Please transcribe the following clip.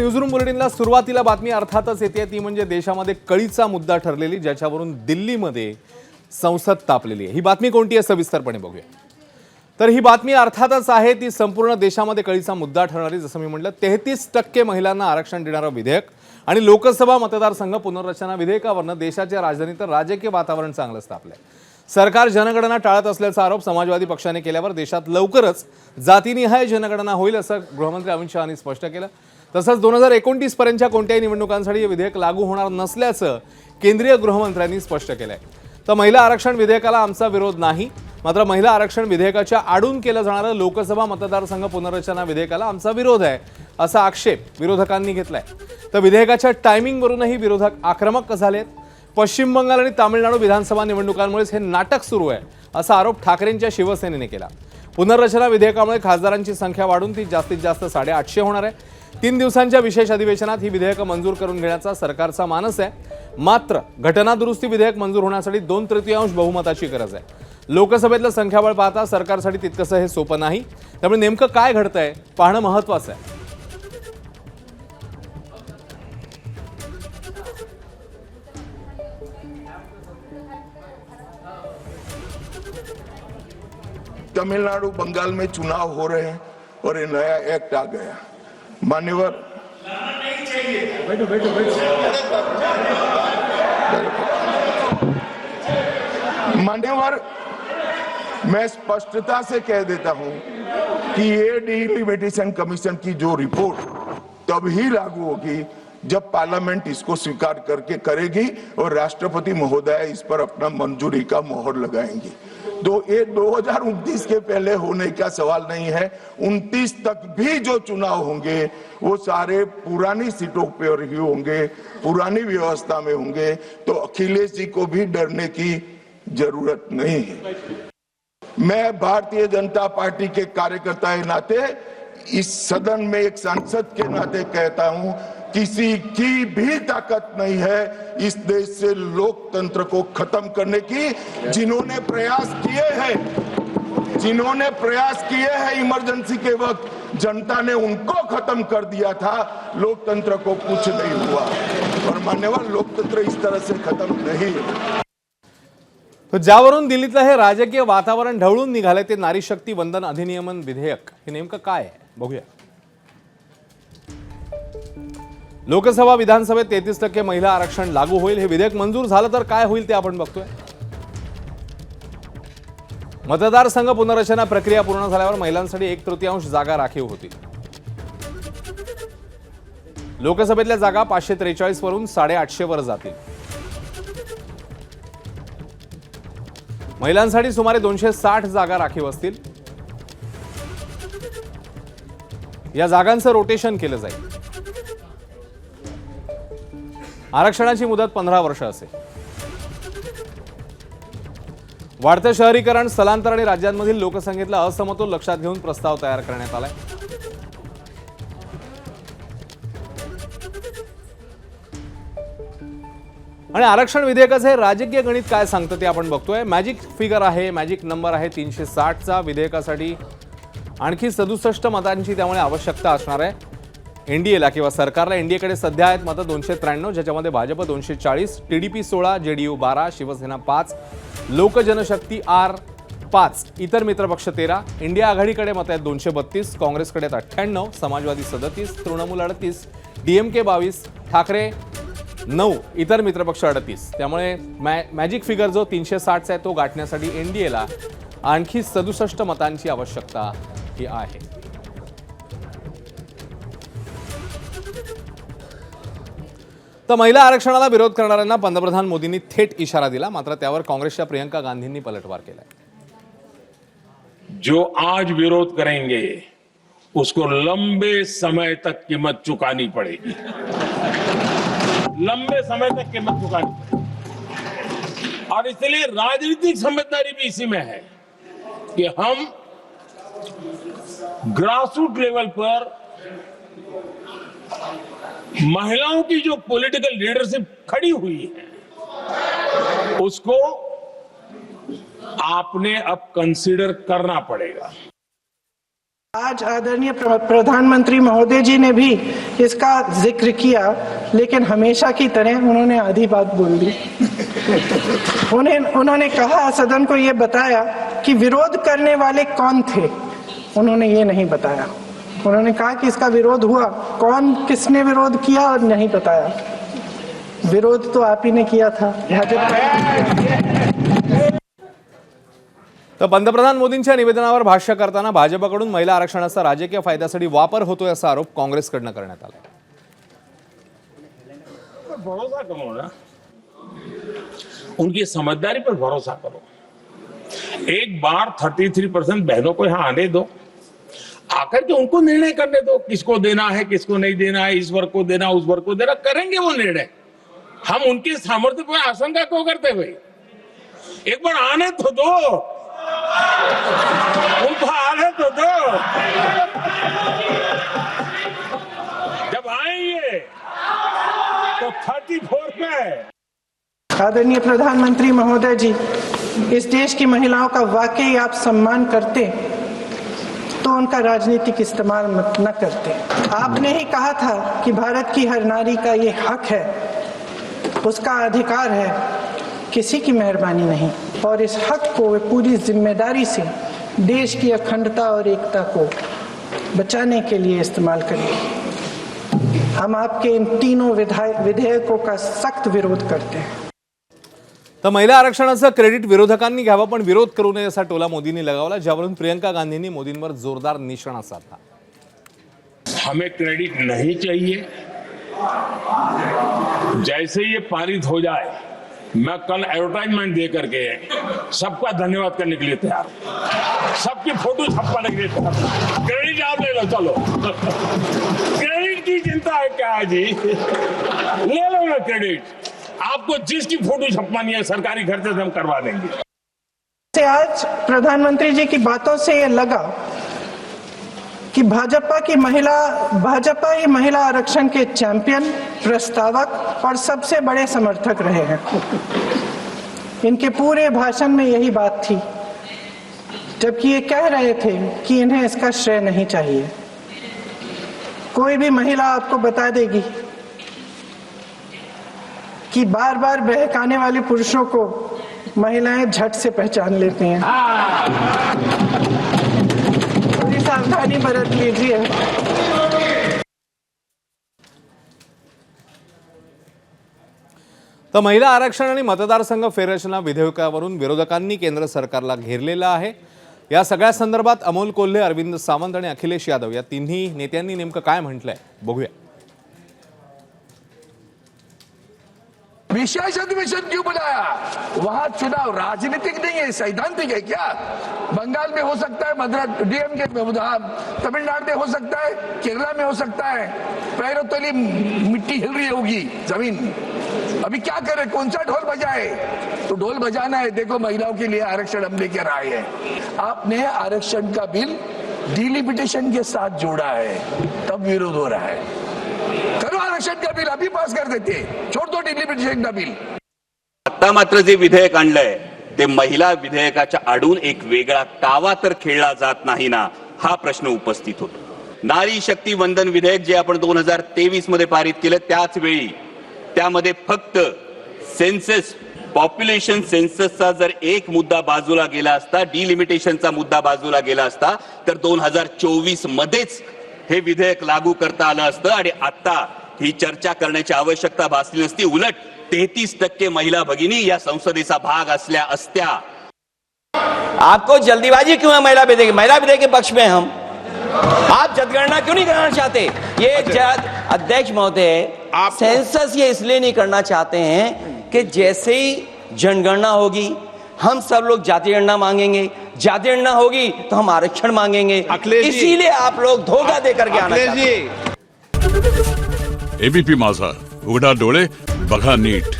Newsroom बुलेटिनला सुरुवातीला बातमी अर्थातच येते ती म्हणजे देशामध्ये कळीचा मुद्दा ठरलेली ज्याच्यावरून दिल्लीमध्ये संसद तापलेली आहे। ही बातमी कोणती आहे सविस्तरपणे बघूया। तर ही बातमी अर्थातच आहे ती संपूर्ण देशामध्ये कळीचा मुद्दा ठरणारी, जसं मी म्हटलं 33% महिलांना आरक्षण देणारं विधेयक आणि लोकसभा मतदारसंघ पुनर्रचना विधेयकावरून देशाच्या राजधानीत राजकीय वातावरण चांगलंच तापलंय। सरकार जनगणना टाळत असल्याचा आरोप समाजवादी पक्षाने केल्यावर देशात लवकरच जातीनिहाय जनगणना होईल असं गृहमंत्री अमित शहानी स्पष्ट केलं। तसंच 2029 पर्यंतच्या कोणत्याही निवडणुकांसाठी हे विधेयक लागू होणार नसल्याचं केंद्रीय गृहमंत्र्यांनी स्पष्ट केलंय। तर महिला आरक्षण विधेयकाला आमचा विरोध नाही, मात्र महिला आरक्षण विधेयकाच्या आडून केलं जाणारं लोकसभा मतदारसंघ पुनर्रचना विधेयकाला आमचा विरोध आहे असा आक्षेप विरोधकांनी घेतलाय। तर विधेयकाच्या टायमिंगवरूनही विरोधक आक्रमक झालेत। पश्चिम बंगाल आणि तामिळनाडू विधानसभा निवडणुकांमुळेच हे नाटक सुरू आहे असा आरोप ठाकरेंच्या शिवसेनेने केला। पुनर्रचना विधेयकामुळे खासदारांची संख्या वाढून ती जास्तीत जास्त 850 होणार आहे। 3 दिवसांच्या विशेष अधिवेशनात ही विधेयकं मंजूर करून घेण्याचा सरकारचा मानस आहे। मात्र घटना दुरुस्ती विधेयक मंजूर होण्यासाठी 2/3 बहुमताची गरज आहे। लोकसभेतलं संख्याबळ पाहता सरकारसाठी तितकंसं हे सोपं नाही, त्यामुळे नेमकं काय घडतंय पाहणं महत्त्वाचं आहे। तमिलनाडु बंगाल में चुनाव हो रहे हैं और ये नया एक्ट आ गया। मान्यवर बैठो बैठो मान्यवर, मैं स्पष्टता से कह देता हूं कि ये डिलिमिटेशन कमीशन की जो रिपोर्ट तभी लागू होगी जब पार्लियामेंट इसको स्वीकार करके करेगी और राष्ट्रपति महोदय इस पर अपना मंजूरी का मोहर लगाएंगी। तो ये 2029 के पहले होने का सवाल नहीं है। 29 तक भी जो चुनाव होंगे वो सारे पुरानी सीटों पर ही होंगे, पुरानी व्यवस्था में होंगे। तो अखिलेश जी को भी डरने की जरूरत नहीं है। मैं भारतीय जनता पार्टी के कार्यकर्ता के नाते इस सदन में एक सांसद के नाते कहता हूं, किसी की भी ताकत नहीं है इस देश से लोकतंत्र को खत्म करने की। जिन्होंने प्रयास किए हैं इमरजेंसी के वक्त जनता ने उनको खत्म कर दिया था, लोकतंत्र को कुछ नहीं हुआ। और मान्यवर, लोकतंत्र इस तरह से खत्म नहीं। तो ज्यावरून दिल्लीतलं हे राजकीय वातावरण ढवळून निघाले ते नारी शक्ती वंदन अधिनियमन विधेयक हे नेमकं काय आहे बघूया। लोकसभा विधानसभेत 33% महिला आरक्षण लागू होईल। हे विधेयक मंजूर झालं तर काय होईल ते आपण बघतोय। मतदारसंघ पुनर्रचना प्रक्रिया पूर्ण झाल्यावर महिलांसाठी 1/3 जागा राखीव होतील। लोकसभेतल्या जागा 543 वरून 850 वर जातील। महिलांसाठी सुमारे 260 जागा राखीव असतील। या जागांचं रोटेशन केलं जाईल। आरक्षणाची मुदत 15 वर्ष असेल। वाढतं शहरीकरण, स्थलांतर आणि राज्यांमधील लोकसंख्येतला असमतोल लक्षात घेऊन प्रस्ताव तयार करण्यात आलाय। आणि आरक्षण विधेयकाचे राजकीय गणित काय सांगतं ते आपण बघतोय। मॅजिक फिगर आहे, मॅजिक नंबर आहे 360 चा। विधेयकासाठी आणखी 67 मतांची त्यामुळे आवश्यकता असणार आहे। एनडीएला किंवा सरकारला एनडीएकडे सध्या आहेत मतं 293, ज्याच्यामध्ये भाजप 240, टीडीपी 16, जेडीयू 12, शिवसेना 5, लोकजनशक्ती आर 5, इतर मित्रपक्ष 13। इंडिया आघाडीकडे मतं आहेत 232, काँग्रेसकडे 98, समाजवादी 37, तृणमूल 38, डीएमके 22, ठाकरे 9, इतर मित्रपक्ष 38। त्यामुळे मॅजिक फिगर जो 360 चा आहे तो गाठण्यासाठी एनडीएला आणखी 67 मतांची आवश्यकता ही आहे। तर महिला आरक्षणाला विरोध करणाऱ्यांना पंतप्रधान मोदींनी थेट इशारा दिला, मात्र त्यावर काँग्रेसच्या प्रियंका गांधींनी पलटवार केलाय। जो आज विरोध करेंगे उसको लंबे समय तक कीमत चुकानी पड़ेगी। लंबे समय तक कीमत चुकानी पड़ेगी। और इसलिए राजनीतिक समझदारी भी इसी में है कि हम ग्रासरूट लेवल पर महिलाओं की जो पॉलिटिकल लीडरशिप खड़ी हुई है उसको आपने अब कंसीडर करना पड़ेगा। आज आदरणीय प्रधानमंत्री महोदय जी ने भी इसका जिक्र किया, लेकिन हमेशा की तरह उन्होंने आधी बात बोल दी। उन्होंने कहा, सदन को ये बताया कि विरोध करने वाले कौन थे, उन्होंने ये नहीं बताया। उन्होंने कहा कि इसका विरोध हुआ, कौन किसने विरोध किया और नहीं बताया। विरोध तो आप ही ने किया था, भाजपा। तर पंतप्रधान मोदींच्या निवेदनावर भाष्य करताना भाजपकडून महिला आरक्षणाचा राजकीय फायद्यासाठी वापर होतोय असा आरोप काँग्रेसकडनं करण्यात आला। भरोसा करो ना, उनकी समझदारी पर भरोसा करो। एक बार 33% बहनों को यहाँ आने दो, आकर के उनको निर्णय करने दो, किसको देना है किसको नहीं देना है, इस वर्ग को देना उस वर्ग को देना, करेंगे वो निर्णय। हम उनके सामर्थ्य पर आशंका क्यों करते भाई? एक बार आने तो दो, उनको आने तो दो। जब आएंगे तो 34 में। आदरणीय प्रधानमंत्री महोदय जी, इस देश की महिलाओं का वाकई आप सम्मान करते तो उनका राजनीतिक इस्तेमाल न करते। आपने ही कहा था कि भारत की हर नारी का ये हक है, उसका अधिकार है, किसी की मेहरबानी नहीं, और इस हक को वे पूरी जिम्मेदारी से देश की अखंडता और एकता को बचाने के लिए इस्तेमाल करेंगे। हम आपके इन तीनों विधेयकों का सख्त विरोध करते हैं। तर महिला आरक्षणाचं क्रेडिट विरोधकांनी घ्यावं पण विरोध करू नये असा टोला मोदींनी लगावला, ज्यावरून प्रियंका गांधींनी मोदींवर जोरदार निशाणा साधला। हमें क्रेडिट नहीं चाहिए। जैसे ये पारित हो जाए, मैं कल एडवर्टाइजमेंट दे करके सबका धन्यवाद करने के लिए तैयार हूं, सबकी फोटो छपवाने के लिए तैयार हूं। क्रेडिट आप ले लो, चलो। क्रेडिट की चिंता है क्या जी? ले लो ना क्रेडिट। आपको जिसकी फोटो छपवानी है सरकारी खर्चे से हम करवा देंगे। आज प्रधानमंत्री जी की बातों से ये लगा कि भाजपा ही महिला आरक्षण के चैंपियन, प्रस्तावक और सबसे बड़े समर्थक रहे हैं। इनके पूरे भाषण में यही बात थी, जबकि ये कह रहे थे कि इन्हें इसका श्रेय नहीं चाहिए। कोई भी महिला आपको बता देगी कि बार बार बहकाने वाले पुरुषों को महिलाएं झट से पहचान लेती हैं। थोड़ी सावधानी बरत लीजिए। तर महिला आरक्षण आणि मतदारसंघ फेररचना विधेयकावरून विरोधकांनी केंद्र सरकारला घेरलेलं आहे। या सगळ्या संदर्भात अमोल कोल्हे, अरविंद सावंत आणि अखिलेश यादव या तिन्ही नेत्यांनी नेमकं काय म्हटलंय बघूया। विशेष अधिवेशन क्यों बुलाया? वहां चुनाव राजनीतिक नहीं है, सैद्धांतिक है क्या? बंगाल में हो सकता है, मद्रास डीएमके में, तमिलनाडु में हो सकता है, केरला में हो सकता है। पैरों तली मिट्टी हिल रही होगी, जमीन। अभी क्या करे, कौन सा ढोल बजाए? तो ढोल बजाना है। देखो, महिलाओं के लिए आरक्षण हम लेकर आए हैं। आपने आरक्षण का बिल डिलिमिटेशन के साथ जोड़ा है, तब विरोध हो रहा है। करो आरक्षण का बिल, अभी पास कर देते, छोड़ दो डिलिमिटेशन का बिल। आता मात्र जे विधेयक आणलंय ते महिला विधेयकाच्या आडून एक वेगळा कावा तर खेळला जात नाही ना, हा प्रश्न उपस्थित होतो। नारी शक्ती वंदन विधेयक जे आपण 2023 मध्ये पारित केलं, त्याच वेळी त्यामध्ये फक्त सेन्सस, पॉप्युलेशन सेन्ससचा जर एक मुद्दा बाजूला गेला असता, डिलिमिटेशनचा मुद्दा बाजूला गेला असता, तर 2024 मध्येच हे विधेयक लागू करता आलं असतं आणि आता ही चर्चा करण्याची आवश्यकता भासली नसती। उलट 33% महिला भगिनी या संसदेचा भाग असल्या असत्या। आपको जल्दीबाजी क्यों है महिला विधेयक के पक्ष में? हम आप जनगणना क्यों नहीं कराना चाहते? ये अध्यक्ष महोदय, सेंसस ये इसलिए नहीं करना चाहते हैं कि जैसे ही जनगणना होगी हम सब लोग जाति गणना मांगेंगे, जाति गणना होगी तो हम आरक्षण मांगेंगे, इसीलिए आप लोग धोखा देकर के आना चाहते हैं। एबीपी माझा, उघडा डोळे बघा नीट।